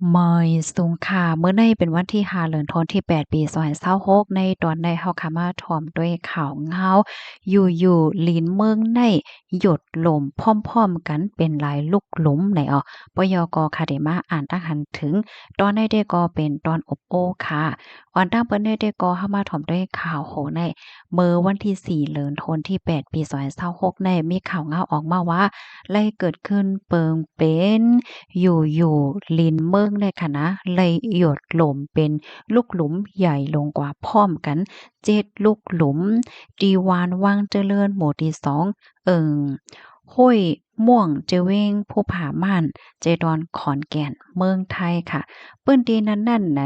เมยสูงค่ะเมื่อในเป็นวันที่5เดือนธันวาที่8ปี2026ในตอนใดเฮาค่ะมาถ่อมด้วยข่าวเงาอยู่ๆลิ้นเมืองในหยดลมพร้อมๆกันเป็นหลายลูกหลุมไหนอ้อปยกค่ะได้มาอ่านตั้งหันถึงตอนใดได้ก็เป็นตอนอบโอ้ค่ะอ่อนตั้งเปิ้นได้ก็เฮามาถ่อมด้วยข่าวโหในเมื่อวันที่4เดือนธันวาที่8ปี2026ในมีข่าวเงาออกมาว่าไล่เกิดขึ้นเปิงเป็นอยู่ๆลิ้นเมืองในค่ะนะเลยหยดหล่มเป็นลูกหลุมใหญ่ลงกว่าพร้อมกัน7ลูกหลุมดีวานวังเจริญหมู่ที่2ห้วยม่วงเจเวงภูผาม่านเจดอนขอนแก่นเมืองไทยค่ะปื้นตีนั้นนั่นไหน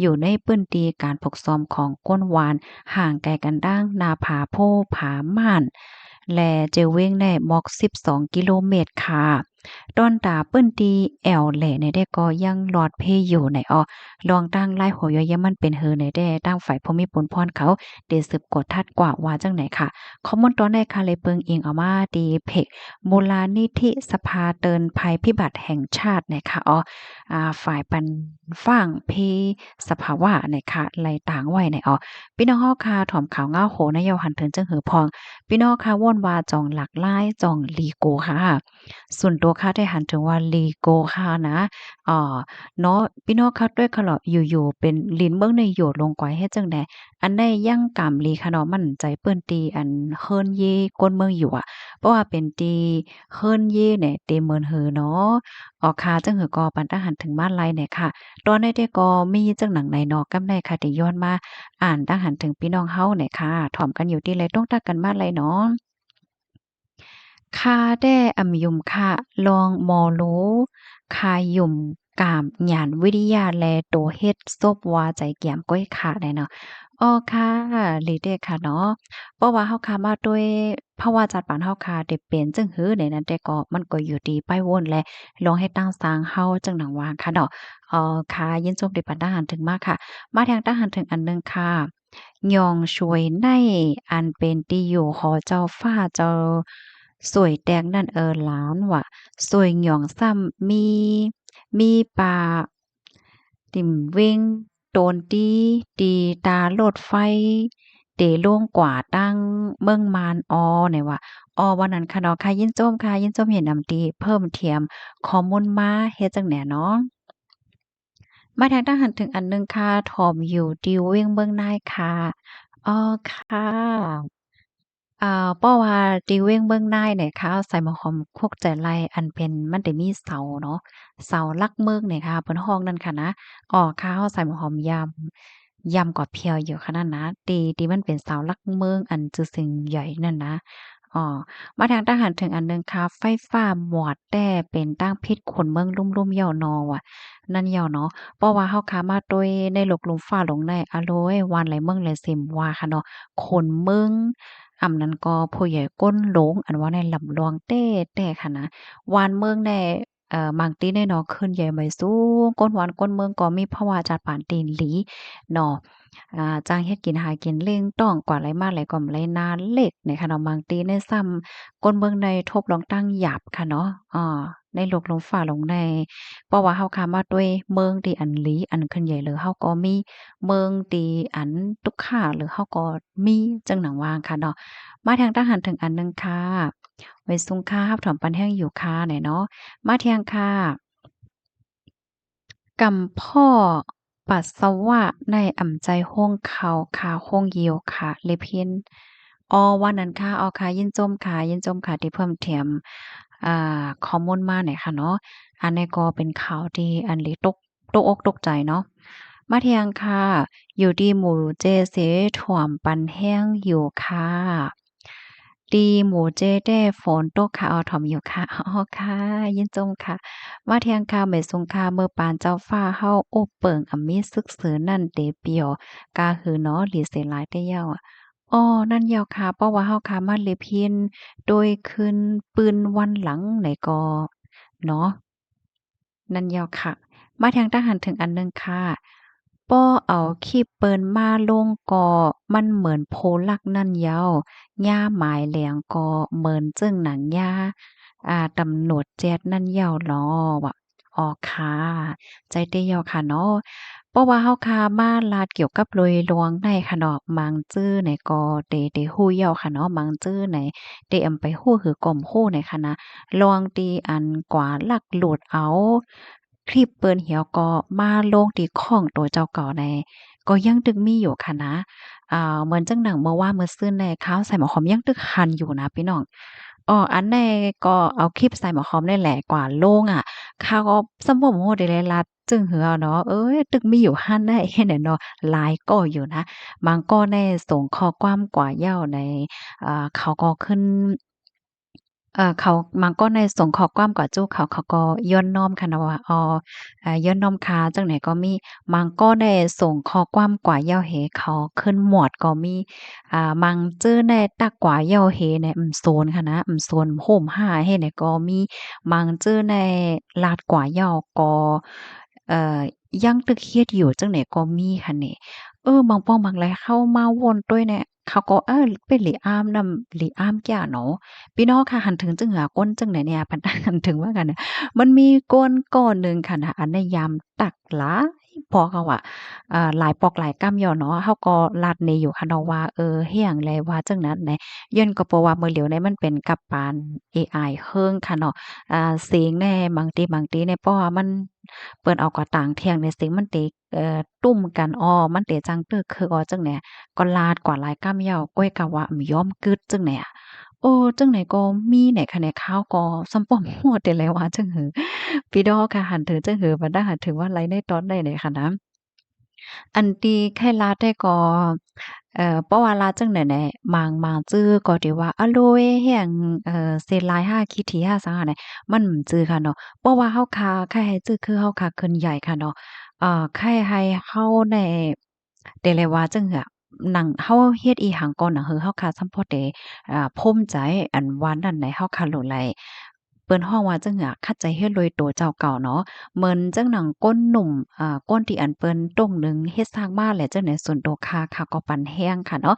อยู่ในปื้นตีการปกซ้อมของก้นวานห่างไกลกันดั้งนาผาโพผาม่านและเจเวงในมอก12กิโลเมตรค่ะดอนตาเปิ้นตีแอวแหล่ในได้ก็ยังหลอดเพอยู่ในอ้อลองตั้งไล่หัวยอยมันเป็นเฮอในได้ตั้งฝ่ายภูมิพลพรเขาเดสืบกดทัดกว่าว่าจังไหนค่ะข้อมูลตอนในค่ะเลยเปิงอิงเอามาดีเพกมูลนิธิสภาเตือนภัยพิบัติแห่งชาตินะคะอ๋อฝ่ายปันฟังเพสภาวะนะคะไหลต่างไว้ในอ๋อพี่น้องเฮาค่ะถ่อมข่าวเงาโหนายาหันเถินจังหือพองพี่น้องค่ะว่นว่าจองหลักหลายจองลีโกค่ะส่วนตัวค่ะได้หันถึงว่าลีโกค่ะนะเนาะพี่น้องค่ะด้วยค่ะเหรออยู่ๆเป็นลิ้นเบิ่งในโยดลงก้อยเฮ็ดจังใดอันใดยังกำลีค่ะเนาะมันใจเปิ้นตีอันเฮิรนเยก้นเมืองอยู่อะเพราะว่าเป็นตีเฮิรนเยเนี่ยเตเมินหือเนาะอ๋อค่ะจังหือก็ปันตาหันถึงบ้านไลเนี่ยค่ะตอนใดได้ก็มีจังหนังใดเนาะกำใดค่ะที่ย้อนมาอ่านตาหันถึงพี่น้องเฮาเนี่ยค่ะถ่อมกันอยู่ที่ไรต้องตักกันมาไลเนาะ คาแด้อำยุมค่ะลองมอรู้คายุ่มกามหยานวิทยาแลโตเฮ็ดซบว่าใจแก้มก้อยขาได้เนาะอ้อค่ะหลีเด้ค่ะเนาะเพราะว่าเฮาค่ะมาด้วยภาวะจัดปานเฮาค่ะได้เป็นจังหื้อในนั้นแต่ก็มันก็อยู่ดีไปวนแลลองให้ตั้งสร้างเฮาจังหนังว่าค่ะเนาะค่ะยินจบได้ปานทหารถึงมากค่ะมาทางทหารถึงอันหนึ่งค่ะยองช่วยในอันเป็นที่อยู่หอเจ้าฟ้าเจ้าสวยแตงนั่นหลานว่าสวยหย่องซ้ำมีปลาติ่มเว้งโตนตี้ตีตาโลดไฟเตโล่งกว่าตั้งเมืองมานเนี่ยว่าวันนั้นค่ะเนาะค่ะยินโจมค่ะยินโจมเห็นนำตีเพิ่มเทียมข้อมูลมาเฮ็ดจั่งใดเนาะมาทางทหารถึงอันหนึ่งค่ะถ่อมอยู่ดีเวียงเมืองนายค่ะอ๋อค่ะ เพราะว่าติเว้งเบิ่งนายเนี่ยค่ะใส่หมอหอมโคกใจไล่อันเป็นมันได้มีเสาเนาะเสาหลักเมืองเนี่ยค่ะเพิ่นฮ้องนั่นค่ะนะค่ะเฮาใส่หมอหอมยำกว่าเพียวอยู่ค่ะนั่นนะที่มันเป็นเสาหลักเมืองอันจือสึงใหญ่นั่นนะอ้อมาทางทหารถึงอันหนึ่งค่ะไฟฟ้าหมวดแต่เป็นตั้งพิษคนเมืองลุ่มๆเหย้านอว่ะนั่นเหย้าเนาะเพราะว่าเฮาค่ะมาโดยในโลกลุ่มฟ้าหลงในอะโลยวานไหลเมืองไหลเซ็มว่าค่ะเนาะคนเมือง นั้นก็ผู้ใหญ่ก้นหลงอันว่าในลำลวงแต่ค่ะนะวานเมืองในบางตีในเนาะขึ้นใหญ่ใหญ่สูงก้นวานก้นเมืองก็มีภาวะจัดปานตีนหลีเนาะจ้างเฮ็ดกินหากินเล่งต้องกว่าไหลมาไหลก่อมไหลนานเล็กในค่ะเนาะบางตีในซ้ำก้นเมืองในทบลองตั้งหยาบค่ะเนาะในโลกลมฟ้าลงในเพราะว่าเฮาค้ามาด้วยเมืองที่อันหลีอันขึ้นใหญ่เลยเฮาก็มีเมืองที่อันตุกค่าหรือเฮาก็มีจังหนังวางค่ะเนาะ มาทางทหารถึงอันหนึ่งค่ะไว้ซุงค่ารับถอมปันแห้งอยู่ค่ะไหนเนาะมาเทียงค่ะกำพ่อปัสสาวะในอ่ำใจห้องเขาขาห้องเหี่ยวค่ะเลพินว่านั้นค่ะค่ะยินจมค่ะยินจมค่ะที่เพิ่มเติมข้อมูลมาหน่อยค่ะเนาะอันนี้ก็เป็นข่าวที่อันนี้ตกอกตกใจเนาะมาเทียงค่ะอยู่ที่หมู่เจเสถ่วมปันแห้งอยู่ค่ะ ดีหมูเจแด้ฝนตกค่ะถ่อมอยู่ค่ะค่ะยินจงค่ะว่าเที่ยงค่ะไม่ทรงค่ะเมื่อปานเจ้าฟ้าเฮาโอ้เปิงอะมีซึกสือนั่นเตเปียวกาหือเนาะหลีเสหลายแต่ยาวอะนั่นยาวค่ะเพราะว่าเฮาค่ะมาเลพินโดยคืนปืนวันหลังไหนก็เนาะ นั่นแหยวค่ะมาทางทหารถึงอันหนึ่งค่ะป้อเอาขี้เปิ้นมาลงก็มันเหมือนโพลักนั่นเยาย่าหมายแหลงก็เหมือนจึงหนังย่าตำหนวดแจ๊ดนั่นเยาล้อว่ะ ออกค่ะใจเต้ยอค่ะเนาะเพราะว่าเฮาค่ะมาลาดเกี่ยวกับโดยรวงได้ค่ะเนาะมังจื้อไหนก็เตฮู้เย้าค่ะเนาะมังจื้อไหนเตอำไปฮู้หือกลมฮู้ไหนค่ะนะลวงตีอันกว่าลักหลุดเอาคลิปเปิ้นเหี่ยวก็มาลงที่ข้องตัวเจ้าเก่าในก็ยังตึกมีอยู่ค่ะนะเหมือนจังหนังเมื่อว่านมื้อซื่นในข้าวใส่หมอหอมยังตึกคันอยู่นะพี่น้อง อันแน่ก็เอาคลิปใส่หมอหอมได้แหละกว่าโล่งอะข้าวก็ซัมบ่โฮได้เลยลัดจึงหือเอาเนาะเอ๊ยตึกมีอยู่หั้นได้แค่นั้นเนาะหลายก็อยู่นะบางก็ได้ส่งข้อความกว่าเหย้าในเขาก็ขึ้นเขาบางก็ได้ส่งข้อความกว่าจู้เขาก็ย้อนน้อมค่ะเนาะว่าย้อนน้อมค่ะจังไหนก็มีบางก็ได้ส่งข้อความกว่าเหย้าเหเขาขึ้นหมวดก็มี มังจื้อในตักกว่าเย่าเฮในโซนค่ะนะโซนโฮม5เฮเนี่ยก็มีมังจื้อในลาดกว่าเย่าก็เอ่อยังตึกเฮ็ดอยู่จังไหนก็มีค่ะนี่บางป้องบางไรเข้ามาวนด้วยเนี่ยเขาก็เป็นหลีอามนำหลีอามแก่เนาะพี่น้องค่ะหันถึงจึงหาก้นจังไหนเนี่ยพันหันถึงว่ากันน่ะมันมีก้นก้อนหนึ่งค่ะนะอันในยามตักหลายพอเขาอะ หลายปอกหลายกำย่อเนาะเฮาก็ลัดนี้อยู่ค่ะเนาะว่าเฮียงแลว่าจังนั้นแหนย้อนก็เพราะว่ามื้อเหลียวนี้มันเป็นกับปานเอไอเฮิงค่ะเนาะเสียงแหน่บางทีเนี่ยเพราะว่ามันเปิ้นเอากว่าต่างเที่ยงเนี่ยเสียงมันเตตุ้มกันมันเตจังตึกคือจังแหน่ก็ลาดกว่าหลายกำย่อก้อยกะว่าย้อมกึดจังแหน่จังไหนก็มีแหน่ค่ะแหน่ข้าวก็ซ้ำป้อมฮอดแต่แล้วว่าจังหือพี่ดอกค่ะหันถึงจังหือบ่ได้หันถึงว่าไลในตอนใดเนี่ยค่ะนะ อันที่ไข่ลาดได้ก็เพราะว่าลาดจังไหนแหน่มางจื้อก็ที่ว่าอะโลยแฮ่งเซนลาย5คิดถี่5สังหาเนี่ยมันจื้อค่ะเนาะเพราะว่าเฮาคาไข่ให้จื้อคือเฮาคาเคินใหญ่ค่ะเนาะไข่ให้เฮาได้แต่ละว่าจังหือหนังเฮาเฮ็ดอีหังก่อนน่ะคือเฮาคาซัมพอเตภูมิใจอันว่านั้นไหนเฮาคาโหลไหลเปิ้นฮ้องว่าจังหือคัดใจเฮ็ดโดยตัวเจ้าเก่าเนาะ เหมือนจังหนังก้นหนุ่มก้นที่อันเปิ้นต้งหนึ่งเฮ็ดสร้างบ้านแหละจังไหนส่วนตัวค่ะก็ปันแห้งค่ะเนาะ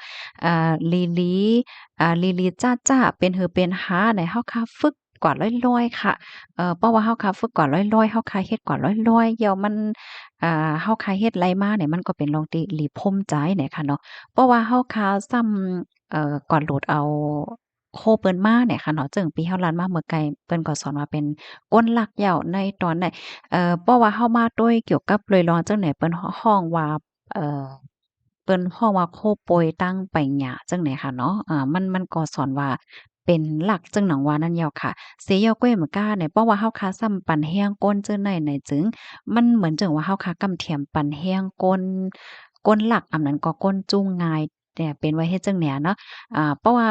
ลีลีลีลีจ้าๆเป็นหือเป็นหาไหนเฮาค่ะฝึกกว่าร้อยๆค่ะเพราะว่าเฮาค่ะฝึกกว่าร้อยๆเฮาค่ะเฮ็ดกว่าร้อยๆเดี๋ยวมันเฮาค่ะเฮ็ดไรมาเนี่ยมันก็เป็นรองติหลีภมใจเนี่ยค่ะเนาะเพราะว่าเฮาค่ะซ้ำก่อนโหลดเอาโคเปิ้นมาเนี่ยค่ะเนาะจึงปีเฮาลัดมาเมื่อไกลเปิ้นก็สอนว่าเป็นก้นหลักเหย้าในตอนใด เพราะว่าเฮามาด้วยเกี่ยวกับเลยร้อนจังไหนเปิ้นฮ้องว่าเอ่อเปิ้นฮ้องว่าโคโปยตั้งไปหยังจังไหนค่ะเนาะมันก็สอนว่าเป็นหลักจังหนังว่านั่นแหยวค่ะเสียเหย้าก้วยเหมือนกาเนี่ยเพราะว่าเฮาคาซ้ำปันแห้งก้นจื้อไหนจึงมันเหมือนจังว่าเฮาคากำเทียมปันแห้งก้นหลักอันนั้นก็ก้นจูงง่ายแต่เป็นไว้เฮ็ดจังแหนเนาะเพราะว่า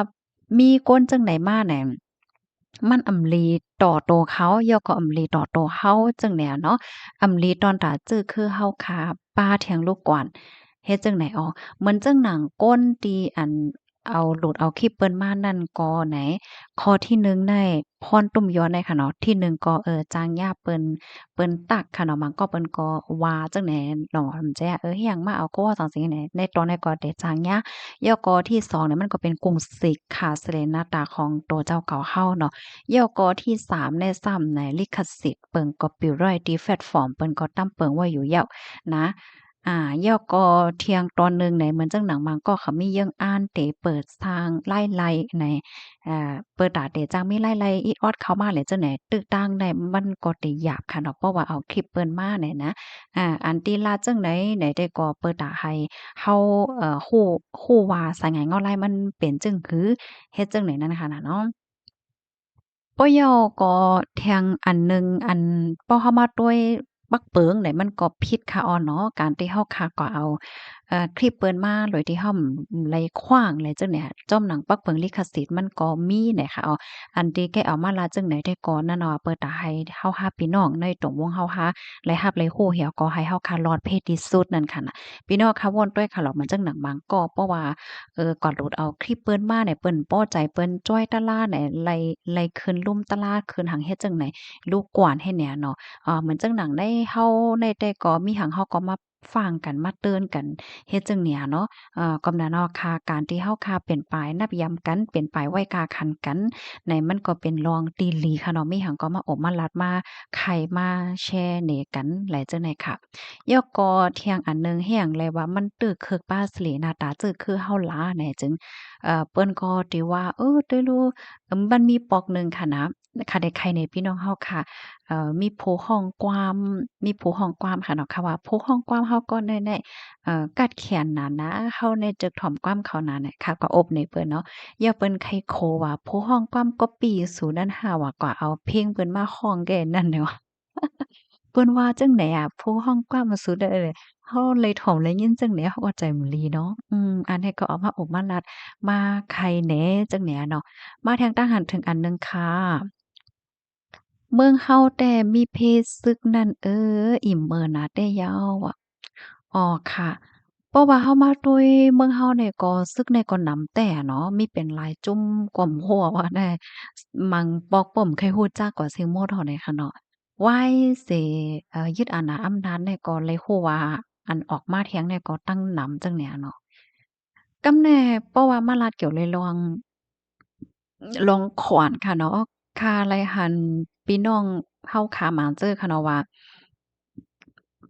มีก้นจังไหนมาเนี่ย มันอำลีต่อโตวเขาย่อก็อำลีต่อโตวเฮาจังแหนเนาะอำลีตอนตาจื้อคือเฮาขาป้าเถียงลูกก่อนเฮ็ดจังไหนเหมือนจังหนังก้นตีอันเอาโหลดเอาคลิปเปิ้นมานั่นก็ไหนข้อที่1ได้พรตุ่มย้อนได้ค่ะเนาะที่1ก็จางย่าเปิ้นตักค่ะเนาะมันก็เปิ้นก็ว่าจังแหนหนอมแจ้อิหยังมาเอาก็ว่าจังซี้แหนในตอนนั้นก็ได้จางย่าย่อก็ที่2เนี่ยมันก็เป็นกรุงศิกค่ะแสดงหน้าตาของตัวเจ้าเก่าเฮาเนาะ ย่อกอที่3ใน3ในลิขสิทธิ์เปิงก็ copyright แพลตฟอร์มเปิ้นก็ตั้งเปิงไว้อยู่แล้วนะย่อกอเที่ยงตอนหนึ่งในเหมือนจังหนังมังก็เขามีเรื่องอ่านเตเปิดทางไล่ๆในเปิดตาเตจังมีไล่ๆอีออดเข้ามาเลยจังไหนตึกตั้งได้มันก็ได้หยาบค่ะเนาะเพราะว่าเอาคลิปเปิ้นมาเนี่ยนะอันที่ลาจังไหนไหนได้ก็เปิดตาให้เฮาฮู้ว่าสายงานเงาลายมันเป็นจังคือเฮ็ดจังไหนนั่นค่ะน่ะเนาะ ป้อยอก็แทงอันหนึ่งอันป้อเข้ามาด้วยบักเปิงเนี่ยมันก็ผิดค่ะอ้อเนาะการที่เฮาค่ะก็เอาคลิปเปิ้นมาโดยที่เฮาไลขว้างเลยจังเนี่ยจ้อมหนังปักเปิงลิขสิทธิ์มันก็มีเนี่ยค่ะอันที่แกเอามาลาจังไหนได้ก่อนนั่นเนาะเปิดตาให้เฮาหาพี่น้องในตรงวงเฮาหาและรับและฮู้เหี่ยวก็ให้เฮาค่ะรอดเพศที่สุดนั่นค่ะน่ะพี่น้องค่ะวนด้วยค่ะหรอกมันจังหนังบางก็เพราะว่า ก่อนโหลดเอาคลิปเปิ้นมาเนี่ยเปิ้นพอใจเปิ้นจ้อยตะล่าเนี่ยไล่ขึ้นลุ่มตะล่าขึ้นหังเฮ็ดจั่งไหนลูกกว้านให้แหน่เนาะเหมือนจั่งหนังได้เฮาได้แต่ก็มีหังเฮาก็มา ฟังกันมาเตือนกันเฮ็ดจั่งเนี่ยเนาะก็นั่นเนาะค่ะการที่เฮาค่ะเป็นปายนับยำกันเป็นปายไว้กาขันกันในมันก็เป็นรองตีหลีค่ะเนาะมีหังก็มาอบมาลัดมาไขมาแชร์เหน่กันหลายจังได๋ค่ะยอกก็เที่ยงอันหนึ่งแห้งเลยว่ามันตึกคึกป้าสลีหน้าตาจื้อคือเฮาหลาแหน่จึงเปิ้นก็ติว่าได้รู้มันมีปอกหนึ่งค่ะนะค่ะได้ใครในพี่น้องเฮาค่ะ มีผู้ห้องกวามมีผู้ห้องกวามค่ะเนาะค่ะว่าผู้ห้องกวามเฮาก็แน่ๆกัดแขนหนานะเฮาในจึกถ่อมกวามเขาหนาเนี่ยค่ะก็อบในเปิ้นเนาะอย่าเปิ้นไขโคว่าผู้ห้องกวามก๊อบปี้สู่นั้นหาว่าก็เอาเพลงเปิ้นมาฮ้องแก่นั่นแหละวะเปิ้นว่าจังได๋อะผู้ห้องกวามมาสู่ได้เลยเฮาเลยถ่อมเลยยินจังได๋เฮาก็ใจบ่ดีเนาะอันนี้ก็เอามาอบมาลัดมาไขแหน่จังแหน่เนาะมาทางทหารถึงอันหนึ่งค่ะ เมืองเฮาแต่มีเพศศึกนั่นอิ่มเมินนะแต่ยาวอะอ๋อค่ะเพราะว่าเฮามาตุยเมืองเฮาเนี่ยก็ซึกในก็หนำแต่เนาะมีเป็นหลายจุ่มกว่าหัวว่าได้มังปอกป่มเคยฮู้จักกว่าซิงโมเท่าใดค่ะเนาะวายสิยึดอาณาอำนาจเนี่ยก็เลยฮู้ว่าอันออกมาเถียงเนี่ยก็ตั้งหนำจังเนี่ยเนาะกำแน่เพราะว่ามาลาดเกี่ยวเลยลองขวานค่ะเนาะค่าไรหันพี่น้องเฮาขาหมาเจอค่ะเนาะว่า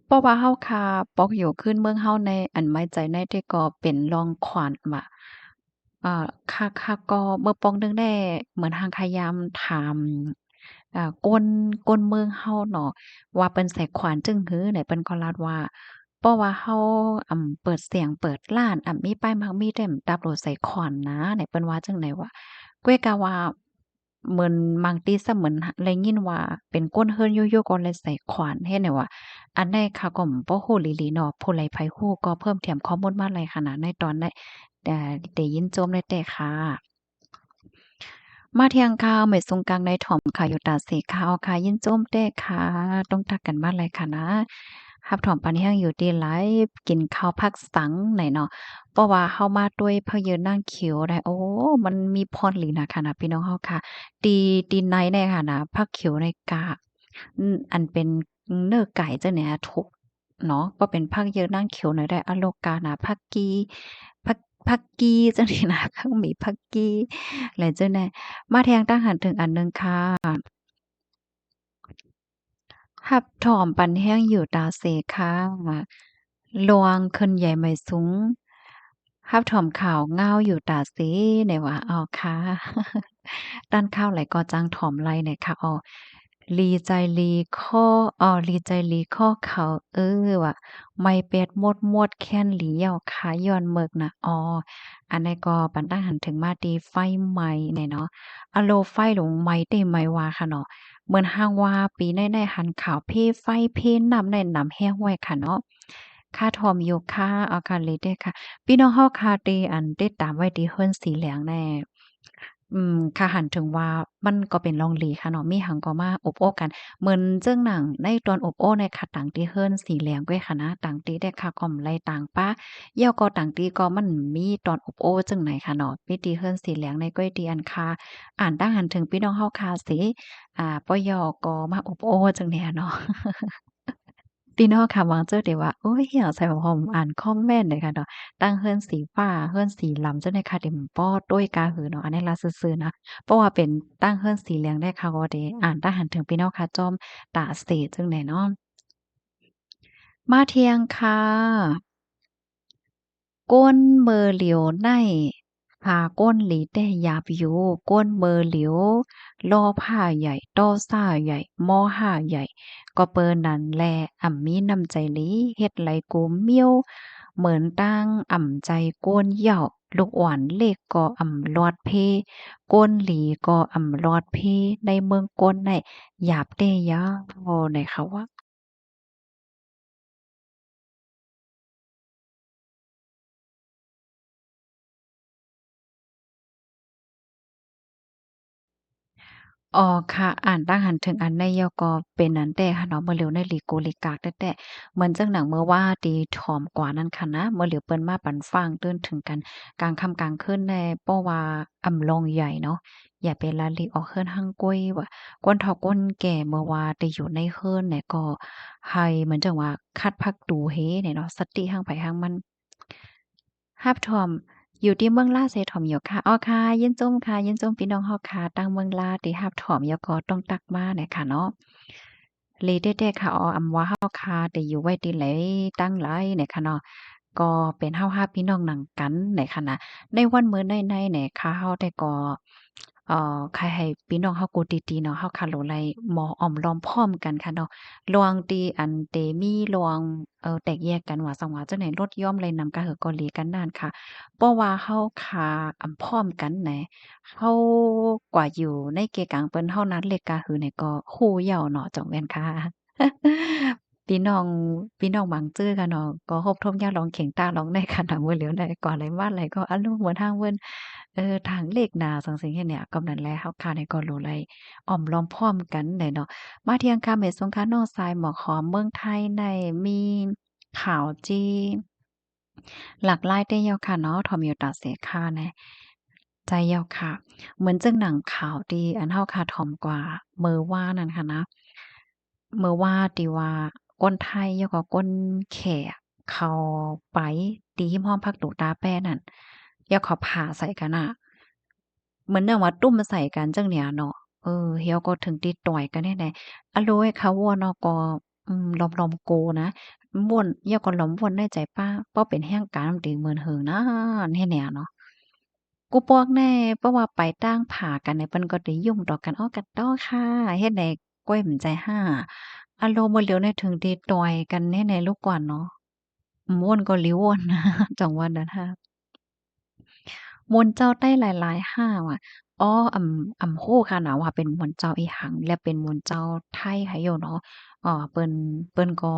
เพราะว่าเฮาคาปอกอยู่ขึ้นเมืองเฮาในอันไม้ใจในที่ก็เป็นรองขวานว่าค่าก็เมื่อปองหนึ่งได้เหมือนทางขยามถามก้นเมืองเฮาเนาะว่าเปิ้นใส่ขวานจึงหื้อไหนเปิ้นก็ลาดว่าเพราะว่าเฮาเปิดเสียงเปิดร้านมีป้ายมักมีแต้มตับโลดใส่ขวานนะไหนเปิ้นว่าจั่งใดวะ ก้วยกะว่าเหมือนบางทีซะเหมือนได้ยินว่าเป็นก้นเฮิรนยู่ๆก็เลยใส่ขวานเฮ็ดให้ว่าอันใดค่ะก็บ่ฮู้อีหลีเนาะผู้ใดไผฮู้ก็เพิ่มเติมข้อมูลมาหลายขนาดในตอนได้ได้ยินโจมได้แต่ค่ะมาเที่ยงข่าวไม่ทรงกลางในถ่อมค่ะอยู่ตาสีขาวค่ะยินโจมแต่ค่ะต้องทักกันมาหลายค่ะนะรับถ่อมปานแห้งอยู่ดีหลายกินข้าวผักสังไหนเนาะ เพราะว่าเฮามาด้วยพะเยินนางขิวได้โอ้มันมีพรหลีนะค่ะนะพี่น้องเฮาค่ะตีในเนี่ยค่ะนะผักเขียวในกากอันเป็นเนื้อไก่จังเนี่ยถูกเนาะบ่เป็นผักเยอะนางเขียวหน่อยได้อะโลกาน่ะผักผักกีจังซี่นะผักหมี่ผักกีแล้วจังใดมาแทงทหารถึงอันหนึ่งค่ะหับถอมปันแห้งอยู่ตาเสค่ะลวงขึ้นใหญ่ไม่สูง ฮับถอมข่าวเงาอยู่ตาสิเนี่ยว่าอ๋อค่ะด้านข้าวไหลกอจังถอมไรเนี่ยค่ะอ๋อลีใจลีข้อลีใจลีข้อเขาว่ะไม่เป็ดมดแค้นหลีเหย้าขาย้อนเมิกน่ะอ๋ออันนี้ก็ปันตั้งหันถึงมาตีไฟไหม้เนี่ยเนาะอะโลไฟหลงไหม้เต็มไหม้ว่าค่ะเนาะเหมือนห้างว่าปีในๆหันข่าวเพไฟเพน้ำในน้ำแห้งไว้ค่ะเนาะค่าทอมอยู่ค่ะเอาค่ะเลยเด้อค่ะ พี่น้องเฮาคาเตอันติดตามไว้ที่เฮิรนสีเหลืองแน่ค่ะหันถึงว่ามันก็เป็นลองหลีค่ะเนาะมีหังก็มาอบโอ้กันเหมือนเจิ้งหนังในตอนอบโอ้ในค่ะต่างที่เฮิรนสีเหลืองด้วยค่ะนะต่างที่ได้ค่ะก็ไหลต่างป้าเยี่ยวก็ต่างที่ก็มันมีตอนอบโอ้จังไหนค่ะเนาะมีที่เฮิรนสีเหลืองในก้อยที่อันคาอ่านตั้งหันถึงพี่น้องเฮาคาสิปยก็มาอบโอ้จังเนี่ยเนาะ ตีนอค่ะวางเจ้อเดว่าโอ้ยเหี่ยวใส่ผมอ่านคอมเมนต์เลยค่ะเนาะตั้งเฮือนสีฟ้าเฮือนสีหลำเจ้าในค่ะเต็มป้อด้วยกาหือเนาะอันนี้ล่ะซื่อๆนะเพราะว่าเป็นตั้งเฮือนสีเหลืองได้ค่ะก็เดอ่านตาหันถึงพี่น้องค่ะจอมตาเสจังได๋เนาะมาเที่ยงค่ะก้นเมอเหลียวในพาก้นหลีแต่หยาบอยู่ก้นเมอเหลียวล่อผ้าใหญ่ต้อซ่าใหญ่หม้อห่าใหญ่ก็เปิ้นนั่นแลมีน้ำใจหลีเฮ็ดไหลกูเมี้ยวเหมือนตั้งใจก้นเหยาะลูกอ่อนเล็กก็ลอดเพก้นหลีก็ลอดเพในเมืองก้นในหยาบเต้ยาวไหนคะว่า อ๋อค่ะอ่านตั้งหันถึงอันในยก็เป็นอันแต่ค่ะเนาะเมื่อเหลียวในลีโกลิกากแต่แต่เหมือนจังหนังเมื่อว่าตีถ่อมกว่านั้นค่ะนะเมื่อเหลียวเปิ้นมาปันฟังตื่นถึงกันกลางค่ำกลางคืนในเพราะว่าอำลองใหญ่เนาะอย่าไปละลิออกเฮิรนหั้งกุ้ยว่าก้นเฒ่าก้นแก่เมื่อว่าได้อยู่ในเฮิรนเนี่ยก็ให้เหมือนจังว่าคัดพักดูเฮเนี่ยเนาะสติหั้งไผหั้งมันฮับถ่อม อยู่ที่เมืองลาเซถ่อมอยู่ค่ะอ้อค่ะยินจมค่ะยินจมพี่น้องเฮาค่ะตั้งเมืองลาที่ฮับถ่อมยก็ต้องตักมาเนี่ยค่ะเนาะเลเด้ๆค่ะอ้ออำว่าเฮาค่ะได้อยู่ไว้ที่ไหนตั้งหลายเนี่ยค่ะเนาะก็เป็นเฮาฮับพี่น้องหนังกันเนี่ยค่ะนะในวันมื้อในเนี่ยค่ะเฮาได้ก็ใครให้พี่น้องเฮากูดีๆเนาะเฮาค่ะโหลไลหมออ้อมล้อมพร้อมกันค่ะเนาะระหว่างที่อันเตมีระหว่างแตกแยกกันว่าสังว่าจังไหนลดยอมเลยนำกะเหอะก็หลีกันนั่นค่ะ เพราะว่าเฮาคาอำพร้อมกันแหนเฮากว่าอยู่ในเกกังเปิ้นเฮานัดเลขกาหือเนี่ยก็ฮู้เหย้าเนาะจ่องแม่นค่ะพี่น้องพี่น้องบางจื้อกันเนาะก็ฮบทมยาลองเข่งตาลองได้ค่ะหนังมื้อเหลียวได้ก่อนไหลมาไหลก็อะลุเหมือนทางเวิ้นทางเลขหน้าสังสิงเฮ็ดเนี่ยก็นั่นแหละเฮาคาเนี่ยก็รู้ไลอ้อมล้อมพร้อมกันได้เนาะมาเที่ยงค่ำเมสงค่ะน้องทรายหมอกหอมเมืองไทยในมีข่าวจีหลากหลายได้แล้วค่ะเนาะทอมอยู่ตาเสค่าแน่ใจเย้าค่ะเหมือนจังหนังข่าวที่อันเฮาคาถ่อมกว่ามื้อว่านั่นค่ะนะมื้อว่าที่ว่าคนไทยแล้วก็คนแขกเขาไปตีหิ้มห้อมพักตูตาแป้นั่นแล้วเขาผ่าใส่กันน่ะเหมือนอย่างว่าตุ้มใส่กันจังเนี่ยเนาะเฮียวก็ถึงติดต่อยกันแน่ๆอะโลยเขาวัวเนาะก็ลอมๆโกนะม่วนเฮียก็หลอมวนในใจป้าป้อเป็นแห่งการมันติเหมือนเหิงนานแฮ่แหน่เนาะ กูปอกแน่เพราะว่าไปตั้งผากันเนี่ยเปิ้นก็ได้ยุ่งต่อกันอ้อกันต้อค่ะเฮ็ดให้ก้อยมันใจห้าอารมณ์บ่เหลียวในถึงได้ต่อยกันแน่ในลูกกว่าเนาะม่วนก็หลิววนนะจังหวะนั้นค่ะ มนต์เจ้าไต้หลายๆห้าวอะอ้อฮู้ค่ะนะว่าเป็นมนต์เจ้าอีหังและเป็นมนต์เจ้าไทไหอยู่เนาะเปิ้นก็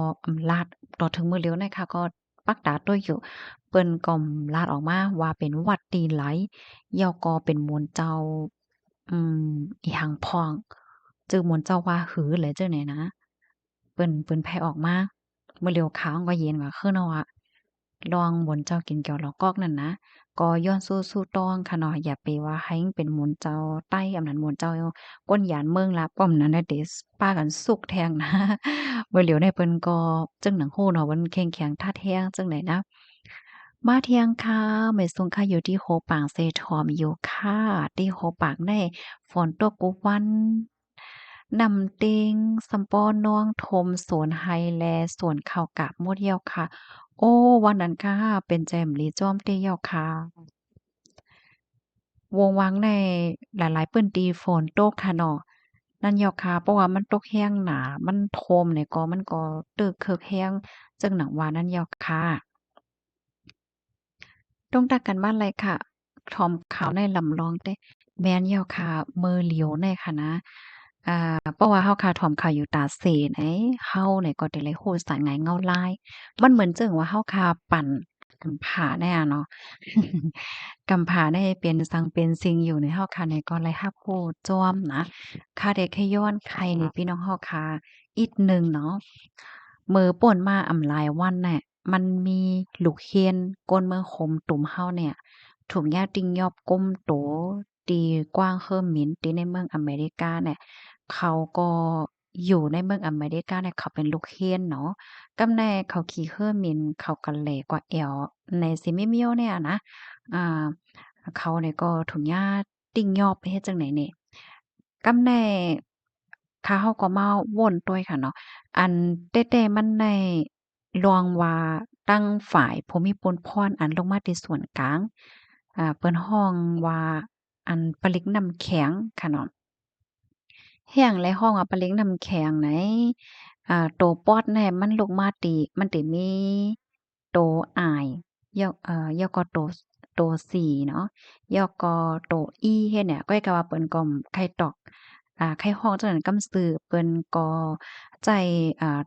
ลาดต่อถึงมื้อเลียวเนี่ยค่ะก็ปักดาตัวอยู่เปิ้นก็ลาดออกมาว่าเป็นวัดตีไหลแล้วก็เป็นมนต์เจ้าอืมอีหังพ้องจื่อมนต์เจ้าว่าหือเลยจั่งใดนะเปิ้นแผ่ออกมามื้อเลียวข้างก็เย็นกว่าคือเนาะอะลองมนต์เจ้ากินแก้วเหล้ากอกนั่นนะ ก็ย้อนสู้ต้องค่ะเนาะอย่าไปว่าให้เป็นหมุนเจ้าใต้อำนั้นหมุนเจ้าก้นหยานเมืองลาป้อมนั้นน่ะเดะพากันสุกแทงนะบ่เหลียวได้เพิ่นก็จั่งหนังฮู้เนาะว่ามันเข้มแข็งท่าแท้งจั่งใดนะมาเที่ยงค่ะไม่ทรงค่ะอยู่ที่โฮปางเซทอมอยู่ค่ะที่โฮปางได้ฝนตกทุกวันนำเต็งสำปอน้องทมสวนไฮแลสวนข้าวกาบโมดเดียวค่ะโอ้วันนั้นค่ะเป็นแจ่มลีจ้อมเตี้ยวค่ะ วงวังในหลายๆพื้นที่ฝนตกค่ะเนาะนั่นแหยวค่ะเพราะว่ามันตกแรงหนามันโทมเนี่ยก็มันก็ตึกเคิกแรงจั่งหนังว่านั่นแหยวค่ะต้องตักกันบ้านไรค่ะทอมขาวในลำลองเต้แม่นแหยวค่ะมือเหลียวในค่ะนะเพราะว่าเฮาค่ะถ่อมข่าวอยู่ตาเสไหนเฮาเนี่ยก็ได้เลยโฮดสายไหงเงาลายมันเหมือนจั่งว่าเฮาค่ะปั่นกำผาแน่อะเนาะกำผาได้เป็นซังเป็นซิงอยู่ในเฮาค่ะเนี่ยก็เลยฮับโฮดจ้อมนะค่ะเดะแค่ย้อนไขนี่พี่น้องเฮาค่ะอีกหนึ่งเนาะมื้อป่นมาอำหลายวันแน่ะมันมีลูกเห็นก้นเมืองขมตุ่มเฮาเนี่ย ถูกญาติยอบก้มโตตีกว้างเฮิ่มหมินตีในเมืองอเมริกาเนี่ยเขาก็อยู่ในเมืองอเมริกาเนี่ยเขาเป็นลูกเห็นเนาะกำแน่เขาขี่เฮิ่มหมินเขาก็แหลกว่าแอวในสิมิเมียวเนี่ยนะอ่าเขาเนี่ยก็ถูกญาติยอบไปเฮ็ดจังไหนนี่กำแน่ขาเขาก็มาวนต้วยค่ะเนาะอันแต่มันในลองว่าตั้งฝ่ายภูมิพลพรอันลงมาที่ส่วนกลาง เปิ้นฮ้องว่าอันปะลิกน้ำแข็งค่ะเนาะแห้งและฮ้องว่าปะเล็กน้ำแข็งไหนโตปอดแน่มันลงมาติมันติมีโตอ้ายย่อก็โต4เนาะย่อก็โตอีเฮ็ดเนี่ยก้อยก็ว่าเปิ้นก็ไข่ตอกไข่ฮ้องจังนั้นกำสือเปิ้นก็ใจ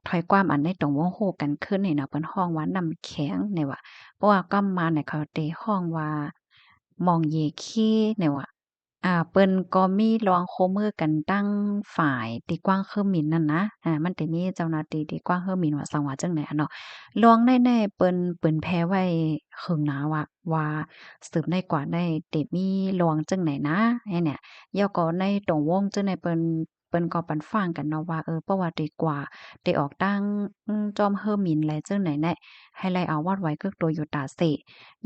ถ้อยความอันในตรงวงโฮกันขึ้นนี่เนาะเปิ้นฮ้องว่าน้ำแข็งเนี่ยว่าเพราะว่าก็มาเนี่ยเขาได้ฮ้องว่ามองเยเข้เนี่ยว่า เปิ้นก็มีลองโคมือกันตั้งฝ่ายตีกว้างเคิ่มหมิ่นนั่นนะมันสิมีเจ้าหน้าที่ที่กว้างเคิ่มหมิ่นว่าสังว่าจั่งใดอะเนาะลองแน่ๆเปิ้นแพ้ไว้หึงหนาว่าสืบได้กว่าได้เตมีลองจั่งไหนนะไอ้เนี่ยแล้วก็ในตรงวงจั่งใดเปิ้นก็ปันฟังกันเนาะว่าประวัติดีกว่าได้ออกตั้งจอมเฮิ่มหมิ่นแลจั่งไหนแน่ให้ไล่เอาวาดไว้กึกตัวอยู่ตาเส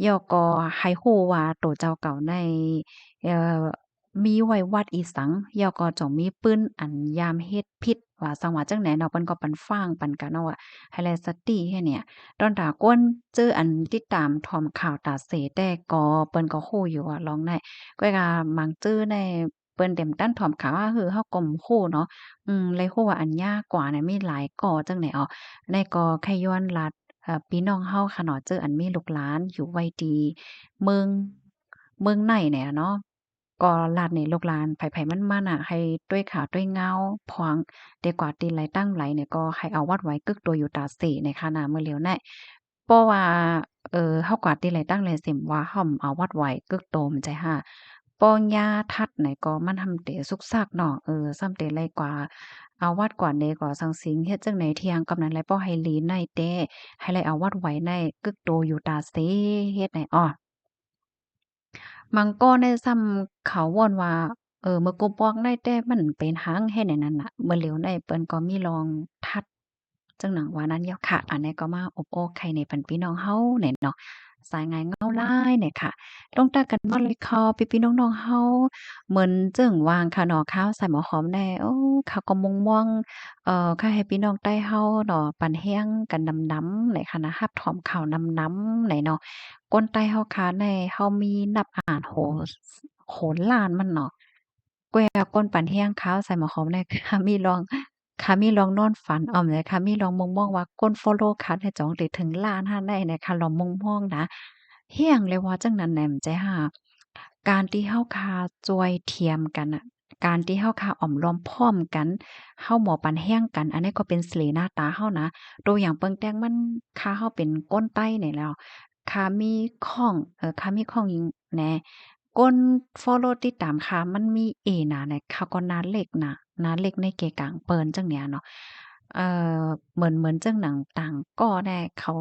แล้วก็ให้ฮู้ว่าโตเจ้าเก่าในเอ่อ มีไว้วัดอีสังแล้วก็จ่องมีปืนอันยามเฮ็ดพิษว่าสังว่าจั่งไหนเนาะเปิ้นก็ปันฟ้างปันกันเนาะว่าให้แลสติให้เนี่ยตอนตากวนเจออันติดตามถอมข่าวตาเสแต่ก็เปิ้นก็ฮู้อยู่ว่าลองได้ก้อยก็มักจื้อในเปิ้นเต็มตั้นถอมข่าวว่าเฮาก็ฮู้เนาะเลยฮู้ว่าอันยากกว่าเนี่ยมีหลายก่อจั่งไหนอ้อในก็แค่ย้อนลัดพี่น้องเฮาค่ะเนาะเจออันมีลูกหลานอยู่ไว้ดีเมืองเมืองไหนเนี่ยเนาะ ก็ลาดในลูกหลานไผๆมันๆน่ะให้ด้วยขาวด้วยเงาพวางดีกว่าตีนไหลตั้งไหลเนี่ยก็ให้เอาวัดไว้กึกตัวอยู่ตาเสในคานามื้อเหลียวแน่เพราะว่าเฮากว่าตีนไหลตั้งเลยสิมว่าห่อมเอาวัดไว้กึกโตมันใจห่าป้องยาทัดไหนก็มันทำเตสุกซากเนาะซ้ำเตไลกว่าเอาวัดกว่าเดกว่าสังสิงเฮ็ดจังไหนเที่ยงกำนั้นไรป้อให้ลีในเต้ให้ไลเอาวัดไว้ในกึกโตอยู่ตาเสเฮ็ดไหนอ้อ มันก็ได้ซ้ำเขาวอนว่ามื้อกุปอกได้แต่มันเป็นหางเฮ็ดให้นั่นน่ะมื้อเหลียวได้เปิ้นก็มีลองทัดจังหนังว่านั้นแล้วค่ะอันนี้ก็มาอบโอ้ไข่ในปันพี่น้องเฮาเนี่ยเนาะสายงานเงาหลายเนี่ยค่ะลงตากันบ่เลยคอพี่ๆน้องๆเฮาเหมือนจึงวางค่ะเนาะข้าวใส่หมอหอมแน่โอ้ข้าวก็ม่วงๆข้าให้พี่น้องใต้เฮาเนาะปันแห้งกันดำๆไหนค่ะนะฮับถอมข้าวดำๆไหนเนาะ ก้นไต้เฮาคาในเฮามีนับอ่านโหนล้านมันเนาะแกวก้นปั่นแห้งขาวใส่หมอหอมเนี่ยค่ะมีลองค่ะมีลองนอนฝันอ้อมเลยค่ะมีลองมองๆว่าก้นฟอลโลคัดให้จ่องได้ถึงล้านห้าได้เนี่ยค่ะลองมองๆนะเฮี้ยงเลยว่าจังนั้นแหนมใจห่าการที่เฮาคาจอยเทียมกันน่ะการที่เฮาคาอ่อมล้อมพ้อมกันเฮาหมอปันแห้งกันอันนี้ก็เป็นเสน่ห์หน้าตาเฮานะตัวอย่างเปิงแต้งมันคาเฮาเป็นก้นไต้นี่แล้ว ค่ะมีข้องค่ะมีข้องยิงแหน่ก้นฟอลโลว์ติดตามค่ะมันมีเอน่ะเนี่ยเขาก็นาเล็กน่ะนาเล็กในเกกลางเปิ้นจั่งเนี้ยเนาะเอ่อเหมือนจั่งหนังต่างก็ได้เขา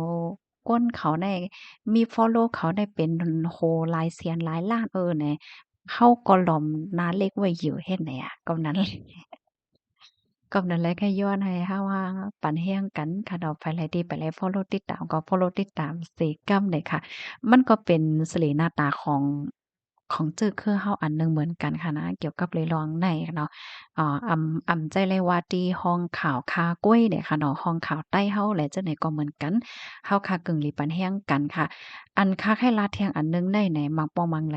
ก้นเขาได้มีฟอลโลว์เขาได้เป็นโอ้โฮหลายแสนหลายล้านแหน่เขาก็หล่อมนาเล็กไว้อยู่เฮ็ดไหนอะก็นั้น ก็นั่นแหละแค่ย้อนให้เฮาว่าปันแรงกันค่ะดอกไปไลดีไปไลฟอลโลว์ติดตามก็ฟอลโลว์ติดตามเสกำเลยค่ะมันก็เป็นเสน่ห์หน้าตาของจื้อคือเฮาอันหนึ่งเหมือนกันค่ะนะเกี่ยวกับเลยลองในเนาะอำใจเลยว่าที่ห้องข่าวคาก้วยเนี่ยค่ะเนาะห้องข่าวใต้เฮาแหละจังได๋ก็เหมือนกันเฮาคากึ่งหลีปันแรงกันค่ะอันคาแค่ลาดเที่ยงอันหนึ่งในไหนมักบ่มักไหล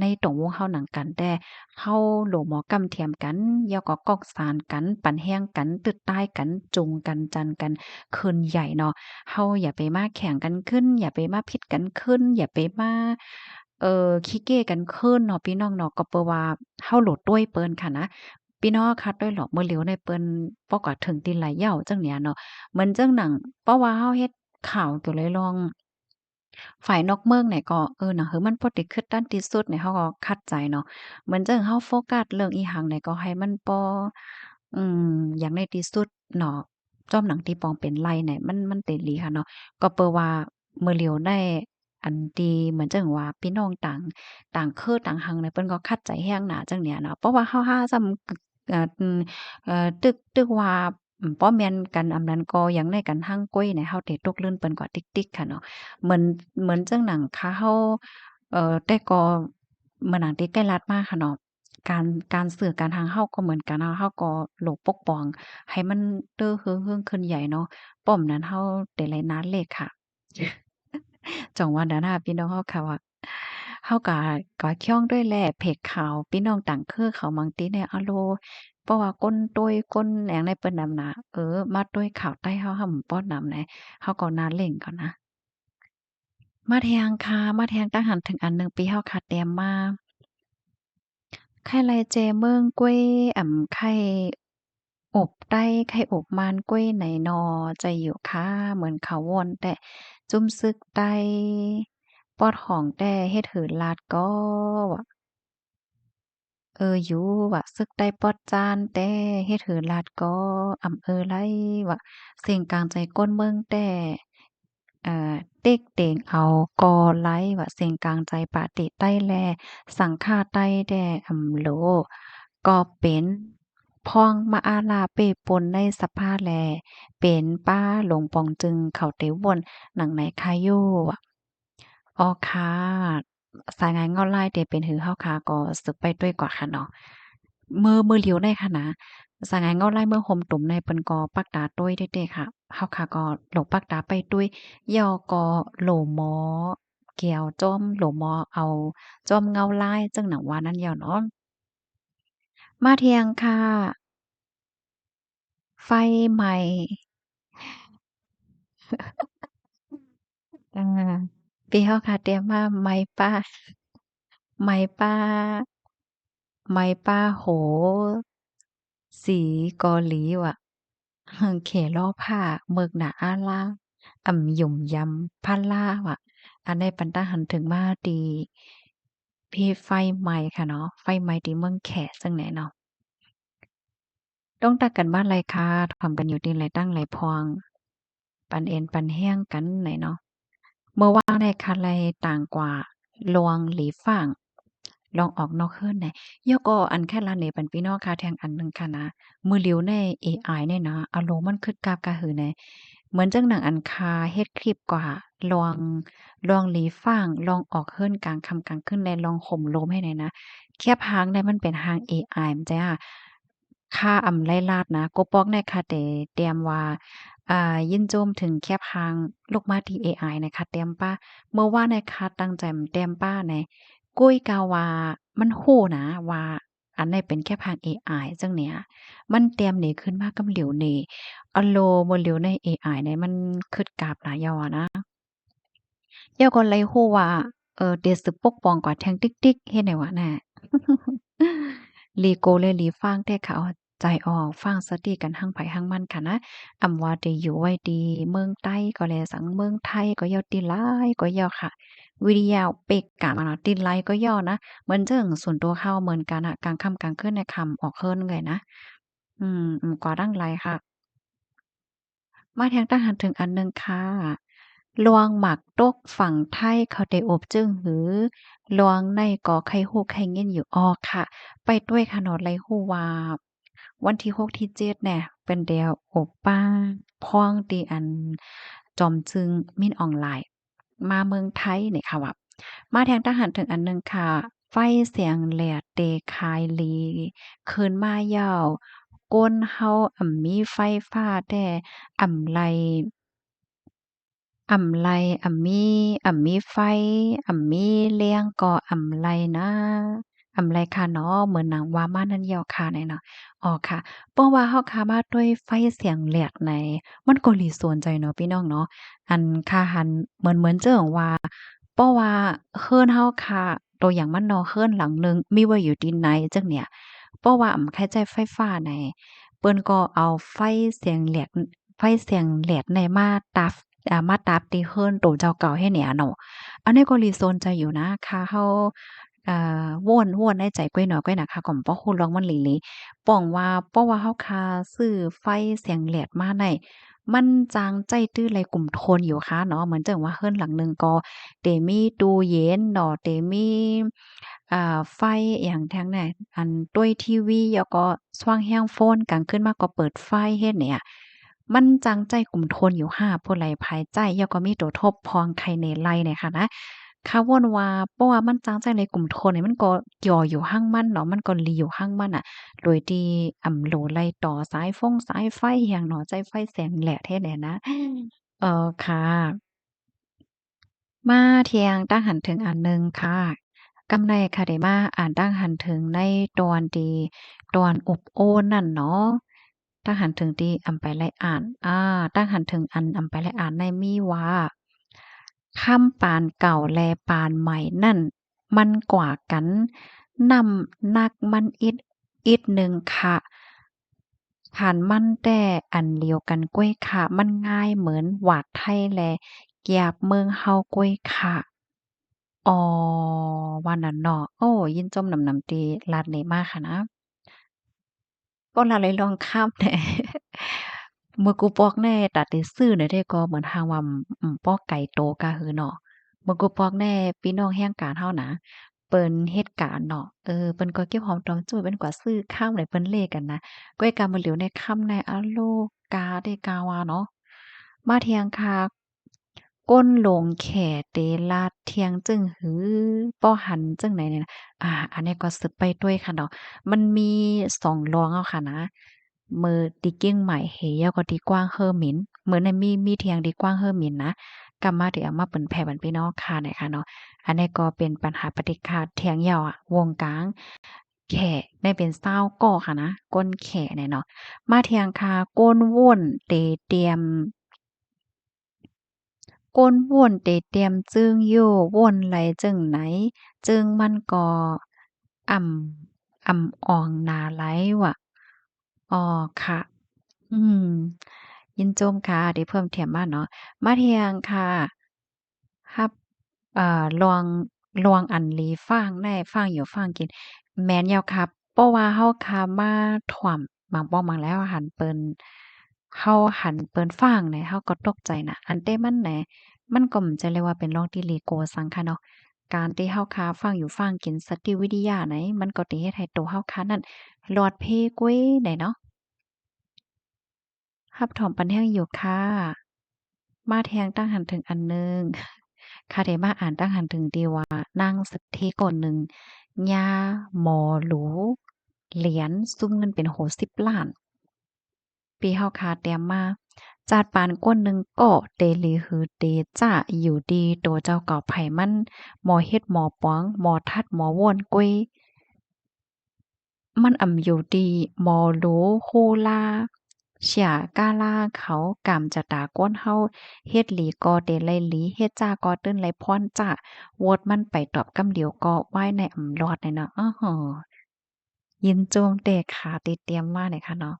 ในตรงวงเฮาหนังกันแต่ เฮาโหลหมอกำเทียมกันแล้วก็กอกสานกันปั่นแห้งกันตึดใต้กันจุงกันจันกันคืนใหญ่เนาะเฮาอย่าไปมาแข่งกันขึ้นอย่าไปมาผิดกันขึ้นอย่าไปมาขี้เก้กันขึ้นเนาะพี่น้องเนาะก็เปอว่าเฮาโหลดด้วยเปิ้นค่ะนะพี่น้องคัดด้วยเหรอมื้อเหลียวในเปิ้นปอกว่าถึงตีนไหลเหย้าจังเนี้ยเนาะเหมือนจังหนังเพราะว่าเฮาเฮ็ดข่าวตัวเลยลอง ฝ่ายนอกเมืองเนี่ยก็หนังหือมันบ่ได้คืดดันที่สุดเนี่ยเขาก็คัดใจเนาะเหมือนจั่งเราโฟกัสเรื่องอีหังเนี่ยก็ให้มันบ่อย่างในที่สุดเนาะจ้อมหนังที่ปองเป็นไร่เนี่ยมันเต็ดอีหลีค่ะเนาะก็เปอว่ามื้อเหลียวได้อันที่เหมือนจั่งว่าพี่น้องต่างคือต่างหังเนี่ยเพิ่นก็คัดใจแรงหนาจั่งเนี้ยเนาะเพราะว่าเฮาหาซ้ำกึกตึกว่าบ่แม่นกันอำนั้นก็อย่างในกันหั่งก้วยเนี่ยเฮาได้ตกลื่นเปิ้นก็ติ๊กๆค่ะเนาะ เหมือนจังหนังค่ะเฮาแต่ก็เหมือนหนังที่ใกล้รัดมากค่ะเนาะการการสื่อการทางเฮาก็เหมือนกันเนาะเฮาก็โลกปกป้องให้มันเต้อเฮิงๆขึ้นใหญ่เนาะป้อมนั้นเฮาแต่ละนัดเลยค่ะจังหวะนั้นน่ะพี่น้องเฮาค่ะว่าเฮาก็คย่องด้วยแหละเพจข่าวพี่น้องต่างคือเขาบางติเนี่ยอะโลเพราะว่าก้นตุ้ยก้นแหนงในเปิ้นนำน่ะมาตุ้ยข่าวใต้เฮาห่ำป้อนนำแหนเฮาก็น่าเล่งก่อนนะ มาแทงค่ะมาแทงตั้งหันถึงอันหนึ่งปีเฮาค่ะแต้มมาไข่ไรเจเมืองก้วยไข่อบไต้ไข่อบมานก้วยไหนนอใจอยู่ค่ะเหมือนเขาวอนแต่จุ่มซึกไต้ปอดห้องแต่เฮ็ดหือลาดก็ อยู่ว่าซึกใดปอดจานแต่เฮ็ดหือลาดก็อำไลว่าเสียงกลางใจก้นเมืองแต่เต็กเต็งเอากอไลว่าเสียงกลางใจปะติใต้แลสังฆาใต้แด่โหลก็เป็นพ้องมาอาลาเป้ปนในสภาแลเป็นป้าหลวงปองจึงเขาเตวนหนังไหนคาโยอะอ้อค่ะสายงานเงาไล่เตเป็นหือเฮาค่ะก็สืบไปด้วยกว่าค่ะเนาะมือเหลียวได้ค่ะนะสายงานเงาไล่เมื่อห่มตุ่มในเปิ้นก็ปักตาต้วยเด้ๆค่ะเฮาค่ะก็หลงปักตาไปด้วย ยอก็โหลหมอแก้วจ้อมโหลหมอเอาจ้อมเงาลายจั่งหนังว่านั้นยอเนาะมาเที่ยงค่ะไฟไหม้อาพี่เฮาค่ะเตรียมมาไม้ป้าโหสีกอหลีว่ะเขล้อผ้าเมิกหนาอาลาหยุ่มยำพะล่าว่ะอันใดปันตาหันถึงมาตีพี่ไฟไหม้ค่ะเนาะไฟไหม้ที่เมืองแขจั่งไหนเนาะ ต้องตักกันบ้านไรคะทำกันอยู่ตีนไรตั้งไรพองปันเอ็นปันแห้งกันไหนเนาะเมื่อว่างในคาไรต่างกว่าลวงหลีฟ่างลองออกนอกเฮือนไหนยกออันแค่ละเนปันพี่น้องค่ะแทงอันหนึ่งค่ะนะมือเลียวในเอไอเนี่ยนะอารมณ์มันคึดกาบกะหือในเหมือนจังหนังอันคาเฮ็ดคลิปกว่าลองหลีฟ่างลองออกเฮือนกลางค่ำกลางคืนในลองห่มโลมให้หน่อยนะแคบหางได้มันเป็นหางเอไอมันจ้ะ ค่าอำไล่ลาดนะโกปอกเนี่ยค่ะแต่เตรียมว่ายินโจมถึงแคบหางลูกมาที่เอไอนะคะเตรียมป้าเมื่อวานนะคะตั้งใจเตรียมป้าในกุ้ยกาว่ามันฮู้นะว่าอันนี้เป็นแค่พางเอไอจังเนี่ยมันเตรียมหนีขึ้นมากับเหลียวหนี่อะโลบ่เหลียวในเอไอเนี่ยมันคึดกราบหลายยออะนะ เดี๋ยวก่อนเลยฮู้ว่าเดี๋ยวสิปกป้องกว่าแทงติ๊กๆเฮ็ดได้ว่าน่ะลีโกเลยลีฟางแต่เขาใจออกฟังสติกันหั้งไผหั้งมันค่ะนะอำว่าได้อยู่ไว้ดีเมืองใต้ก็แลสังเมืองไทยก็ย่อติหลายก็ย่อค่ะวิริยาเป็กกะมาเนาะติหลายก็ย่อนะเหมือนจั่งส่วนตัวเขาเหมือนกันน่ะกลางค่ำกลางคืนในค่ำออกเฮิรนไงนะกว่าดั้งหลายค่ะ มาแทงทหารถึงอันหนึ่งค่ะลวงหมักตกฝั่งไทยเขาได้อบจึงหือลวงในก่อไข่ฮู้ไข่เงี้ยนอยู่อ้อค่ะไปด้วยค่ะเนาะไลฮู้ว่าวันที่6ที่7เนี่ยเป็นเดียวโอป้าพ้องตีอันจอมจึงมินออนไลน์มาเมืองไทยเนี่ยค่ะว่ามาแทงทหารถึงอันหนึ่งค่ะไฟเสียงแหลดเตคายลีคืนมายาวก้นเฮามีไฟฟ้าแต่อ่ำไล ไลอ่ำมีไฟอ่ำมีเลี้ยงก่อไลนะไลค่ะเนาะเหมือนหนังว่ามานั่นเหี่ยวค่ะเนี่ยเนาะอ๋อค่ะเพราะว่าเฮาค่ะมาด้วยไฟเสียงแหลกในมันก็หลีสวนใจเนาะพี่น้องเนาะอันค่ะหันเหมือนเจิ่งว่าเพราะว่าเฮือนเฮาค่ะตัวอย่างมันเนาะเฮือนหลังหนึ่งมีไว้อยู่ที่ไหนจังเนี่ยเพราะว่าใช้จ่ายไฟฟ้าในเปิ้นก็เอาเสียงแหลกไฟเสียงแหลกในมาตับที่เฮิรนโตเจ้าเก่าให้เนี่ยเนาะอันนี้ก็รีโซนใจอยู่นะค่ะเฮาม่วนในใจก้อยน้อยก้อยหนักค่ะก็บ่ฮู้ลองมันหลีหลีป้องว่าเพราะว่าเฮาคาซื้อไฟเสียงแหลดมาได้มันจางใจตื้อไรกลุ่มทนอยู่ค่ะเนาะเหมือนจั่งว่าเฮิรนหลังหนึ่งก็เตมีตู้เย็นเนาะเตมีไฟอิหยังแทงเนี่ยอันต้วยทีวีแล้วก็ช่วงแรงโฟนกลางคืนมาก็เปิดไฟเฮ็ดเนี่ย มันจังใจกลุ่มทนอยู่ห้าผู้ไหลภายใจแล้วก็มีตัวทบพองไข่ในไล่เนี่ยค่ะนะเขาวนว่าเพราะว่ามันจังใจในกลุ่มทนเนี่ยมันก็ย่ออยู่ห้างมันเนาะมันก็หลีอยู่ห้างมันน่ะโดยที่โหลไล่ต่อสายไฟอิหยังเนาะใจไฟแสงแหลกแท้แหละนะค่ะมาเที่ยงตั้งหันถึงอันหนึ่งค่ะกำไรค่ะได้มาอ่านตั้งหันถึงในตอนที่ตอนอบโอ้นนั่นเนาะตั้งหันถึงที่อำไปไล่อ่านตั้งหันถึงอันอำไปไล่อ่านในมีว่าคำปานเก่าแลปานใหม่นั่นมันกว่ากันนำนักมันอิดหนึ่งค่ะหันมันแต่อันเดียวกันกล้วยค่ะมันง่ายเหมือนหวาดไทยแล แยบเมืองเฮากล้วยค่ะ อ๋อวันนั้นเนาะโอ้ยินจมหนำๆตีลาดนี้มากค่ะนะก็ลาเลยลองข้ามแหน่มื้อกูปอกแน่ตัดได้ซื้อเนี่ยได้ก็เหมือนทางว่าปอกไก่โตกะหือเนาะมื้อกูปอกแน่พี่น้องแห่งการเฮานะเปิ้นเฮ็ดการเนาะเปิ้นก็เก็บหอมรอมริบเปิ้นก็ซื้อข้ามให้เปิ้นเลกันนะก้อยกามาเหลียวในค่ำในอะโลกาได้กาว่าเนาะมาเที่ยงคาก้นหลงแขเตลาดเที่ยงจึงหือป้อหันจึงไหนเนี่ยนะอันนี้ก็สืบไปด้วยค่ะเนาะมันมี2รองเอาค่ะนะมือตีเก้งใหม่เฮยาวก็ตีกว้างเฮอหมินเหมือนในมีเทียงตีกว้างเฮอหมินนะกำมาที่เอามาเปิ้นแผ่บันพี่น้องค่ะเนี่ยค่ะเนาะอันนี้ก็เป็นปัญหาปฏิฆาเทียงยาวอะวงกลางแขได้เป็นเศร้าก่อค่ะนะก้นแขเนี่ยเนาะมาเทียงคาก้นว่นเตเตรียม ก้นว่วนเตเตรียมจึงอยู่ว่นไหลจึงไหนจึงมันก็อ่อ่องหนาไหลว่ะอ้อค่ะอืมยินโจมค่ะเดี๋ยวเพิ่มเติมมาเนาะมาเที่ยงค่ะรับลวงอันหลีฟางได้ฟางอยู่ฟางกินแม่นแล้วครับเพราะว่าเฮาคามาถ่วมบางป้อมบางแล้วหันเปิ้นเฮาหันเปิ้นฟางเนี่ยเฮาก็ตกใจน่ะอันเต้มันแหน มันก็จะเรียกว่าเป็นโรคที่ LEGO ซังค่ะเนาะการที่เฮาคาฟังอยู่ฟังกินสติวิทยาไหนมันก็สิเฮ็ดให้ตัวเฮาคานั้นหลอดเพกเว้ได้เนาะรับถอมปันแห้งอยู่ค่ะมาแทงตั้งหันถึงอันหนึ่งค่ะได้มาอ่านตั้งหันถึงดีว่านางสักทีก่อนหนึ่งย่าหมอหรูเหรียญซุ่มเงินเป็นโหสิบล้าน ปีเฮาคาเตรียมมาจาดปานก้นหนึ่งก็เตลีหือเตจ้าอยู่ดีโตเจ้าเก่าไผมันหมอเฮ็ดหมอป๋องหมอทัดหมอว่วนกุ้ยมันอ่ำอยู่ดีหมอหรูฮูลาเฉียกาลาเขากำจะตาก้นเฮาเฮ็ดหลีก็เตไลหลีเฮ็ดจาก็ตื้นไหลพรจ้าโวดมันไปตอบกำเดียวก็ไหว้ในอำรอดเลยเนาะอ้อฮอยินโจมเตะขาติเตรียมมาเลยค่ะเนาะ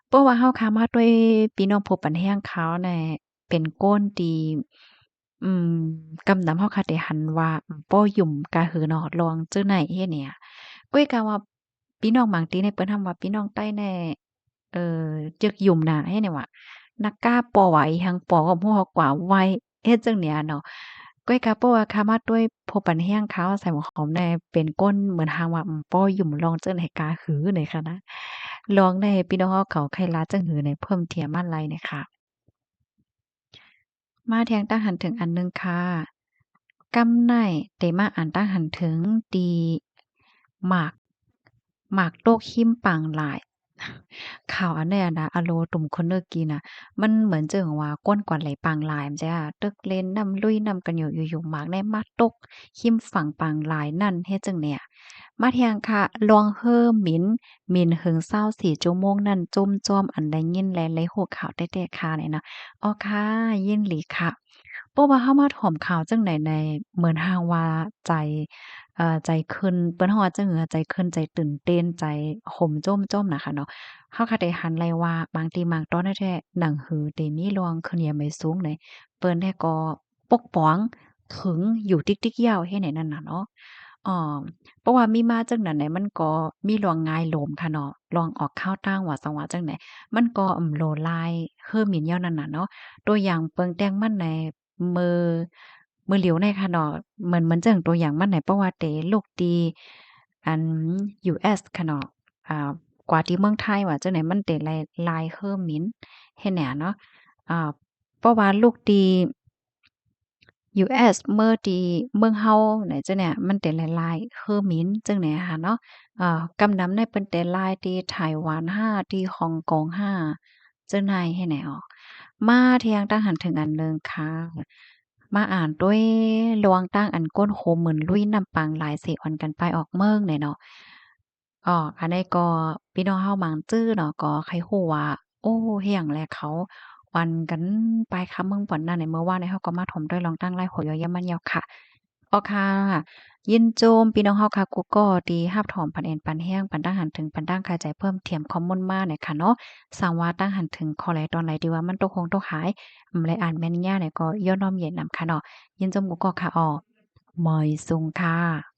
เพราะว่าเฮาค้ามาด้วยพี่น้องพบปันแห้งเขาแหน่เป็นก้นดีอืมกำนำเฮาค่ะได้หันว่าป้อหยุ่มกะหือเนาะลองเจ้อไหนเฮ็ดเนี่ยก้อยกะว่าพี่น้องบางทีเนี่ยเปิ้นทำว่าพี่น้องใต้แน่เอ่อจึกหยุ่มน่ะให้เนี่ยว่านักกล้าปอไหวหังปอกับฮู้ฮอกว่าไวเฮ็ดจังเนี่ยเนาะก้อยกะเพราะว่าค้ามาด้วยพบปันแห้งเขาใส่หัวหอมแน่เป็นก้นเหมือนหางว่าป้อหยุ่มลองเจ้อไหนกาหือหน่อยค่ะนะ ลองในพี่น้องเขาไขลาจังหือในเพิ่มเทียมมาลัยเนี่ยค่ะมาแทงตั้งหันถึงอันหนึงค่ะกำไนเตมาอ่านตั้งหันถึงดีหมากหมากโตกหิมปังหลายข่าวอันเนี้ยนะอะโลตุ่มคนเลิกกินน่ะมันเหมือนเจิงว่าก้นกว่าไหลปางหลายมันจ้ะตึกเล่นนำลุยนำกันอยู่ๆหมากได้มาตกหิมฝั่งปางหลายนั่นเฮ็ดจังเนี่ยมาเที่ยงค่ะลวงเฮ้อหมินหมิ่นหึง24ชั่วโมงนั่นจุ่มจ้อมอันใดยินแลเลยหัวข่าวแต้ๆค่ะเนี่ยนะอ้อค่ะยินหลีค่ะเพราะว่าเฮามาถ่อมข่าวจังใดในเหมือนหางว่าใจใจขึ้นเปิ้นฮ้อว่าจั่งเหอใจขึ้นใจตื่นเต้นใจห่มจ้มๆน่ะค่ะเนาะเฮาก็ได้หันไลว่าบางทีบางตอนแท้ๆหนังหือเตมีรวงขึ้นยามใดสูงไหนเปิ้นแท้ก็ปกป้องถึงอยู่ติ๊กๆยาวเฮ็ดให้นั่นน่ะเนาะอ้อเพราะว่ามีมาจังนั้นไหนมันก็มีรวงงายโลมค่ะเนาะลองออกข้าวตั้งว่าสังว่าจังไหนมันก็โลลายเฮ่อหมิ่นยาวนั่นน่ะเนาะตัวอย่างเปิงแต่งมันในมือ มือเหลียวในค่ะเนาะเหมือนจั่งตัวอย่างมันไหนเพราะว่าเตลูกตีอัน US ค่ะเนาะกว่าที่เมืองไทยว่าจังไหนมันเตลายเฮ่อหมินเฮ็ดแหน่เนาะอ่าเพราะว่าลูกตี US เมื่อที่เมืองเฮาไหนจังเนี่ยมันเป็นหลายๆเฮอหมินจังเนี่ยค่ะเนาะกำนำในเปิ้นแต่หลายที่ไต้หวัน5ที่ฮ่องกง5จังใดให้แหน่ออกมาเที่ยงตั้งหันถึงอันหนึ่งค่ะมาอ่านด้วยลวงตั้งอันก้นโคมเหมือนลุยน้ำปังหลายเสออนกันไปออกเมืองเนี่ยเนาะอันนี้ก็พี่น้องเฮาบางจื้อเนาะก็ใครฮู้ว่าโอ้เฮียงแลเขา วันกันไปคำเมืองป่อนหน้าในเมื่อวานนี้เขาก็มาถมด้วยลองตั้งไล่หัวยอยมันยาวค่ะอ๋อค่ะยินโจมพี่น้องเฮาค่ะกูก็ดีฮับถอมปันเอ็นปันแห้งปันตั้งหันถึงปันตั้งคาใจเพิ่มเทียมคอมมอนมาเนี่ยค่ะเนาะสังว่าตั้งหันถึงขอไหลตอนไหลดีว่ามันตกคงตกหายเลยอ่านแม่นย่าเนี่ยก็ย่อน้อมเย็นนำค่ะเนาะยินโจมกูก็ค่ะ หมอยซุงค่ะ